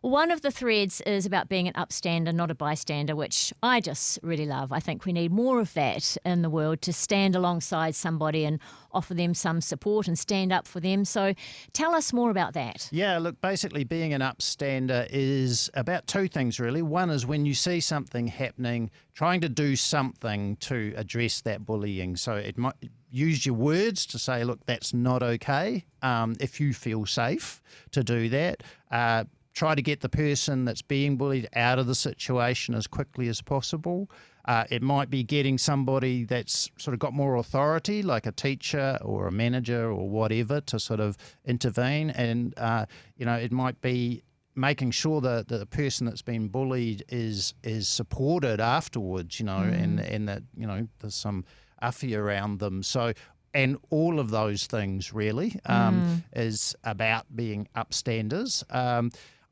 One of the threads is about being an upstander, not a bystander, which I just really love. I think we need more of that in the world, to stand alongside somebody and offer them some support and stand up for them. So tell us more about that. Yeah, look, basically being an upstander is about two things, really. One is when you see something happening, trying to do something to address that bullying. So it might use your words to say, look, that's not okay. If you feel safe to do that, try to get the person that's being bullied out of the situation as quickly as possible. It might be getting somebody that's sort of got more authority, like a teacher or a manager or whatever, to sort of intervene. And, it might be making sure that the person that's been bullied is supported afterwards, and that, there's some uffy around them. So, and all of those things really is about being upstanders.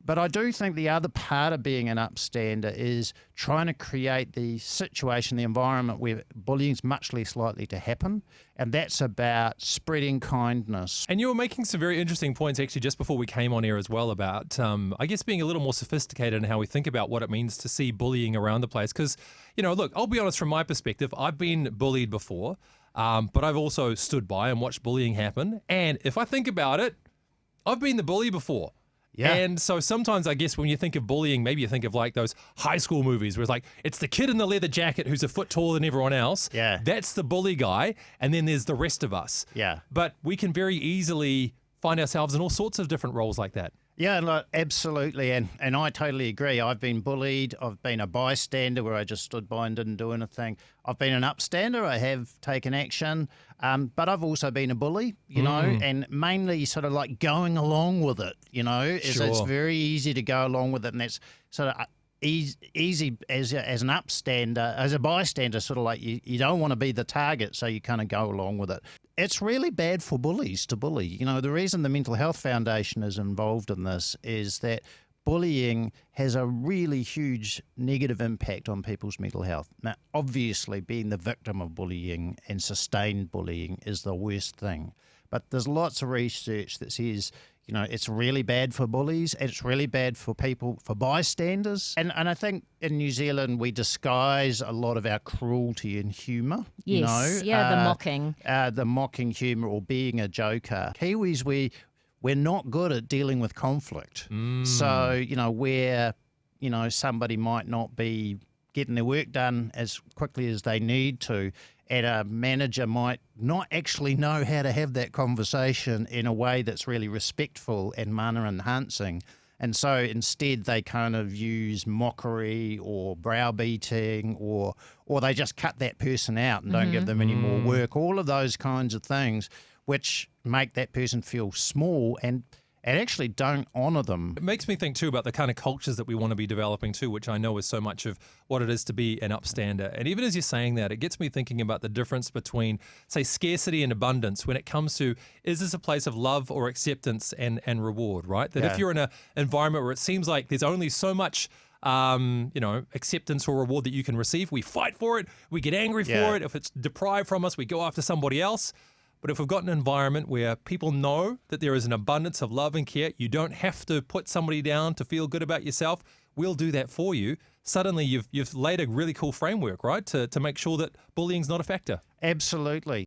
But I do think the other part of being an upstander is trying to create the situation, the environment where bullying is much less likely to happen. And that's about spreading kindness. And you were making some very interesting points actually just before we came on air as well about, I guess, being a little more sophisticated in how we think about what it means to see bullying around the place. Because, look, I'll be honest, from my perspective, I've been bullied before, but I've also stood by and watched bullying happen. And if I think about it, I've been the bully before. Yeah. And so sometimes I guess when you think of bullying, maybe you think of like those high school movies where it's like, it's the kid in the leather jacket who's a foot taller than everyone else. Yeah. That's the bully guy. And then there's the rest of us. Yeah. But we can very easily find ourselves in all sorts of different roles like that. Yeah, look, absolutely. And I totally agree. I've been bullied. I've been a bystander where I just stood by and didn't do anything. I've been an upstander. I have taken action. But I've also been a bully, and mainly sort of like going along with it, It's very easy to go along with it. And that's sort of easy as an upstander, as a bystander, sort of like you don't want to be the target, so you kind of go along with it. It's really bad for bullies to bully. The reason the Mental Health Foundation is involved in this is that bullying has a really huge negative impact on people's mental health. Now, obviously, being the victim of bullying and sustained bullying is the worst thing. But there's lots of research that says, it's really bad for bullies, and it's really bad for people, for bystanders. And I think in New Zealand we disguise a lot of our cruelty in humour. Yes, the mocking. The mocking humour or being a joker. Kiwis, we're not good at dealing with conflict. So, where, somebody might not be getting their work done as quickly as they need to, and a manager might not actually know how to have that conversation in a way that's really respectful and manner enhancing. And so instead they kind of use mockery or browbeating, or they just cut that person out and don't give them any more work. All of those kinds of things which make that person feel small and actually don't honour them. It makes me think too about the kind of cultures that we want to be developing too, which I know is so much of what it is to be an upstander. And even as you're saying that, it gets me thinking about the difference between, say, scarcity and abundance when it comes to, is this a place of love or acceptance and reward, right? That if you're in an environment where it seems like there's only so much acceptance or reward that you can receive, we fight for it, we get angry for it. If it's deprived from us, we go after somebody else. But if we've got an environment where people know that there is an abundance of love and care, you don't have to put somebody down to feel good about yourself, we'll do that for you. Suddenly you've laid a really cool framework, right, to make sure that bullying's not a factor. Absolutely.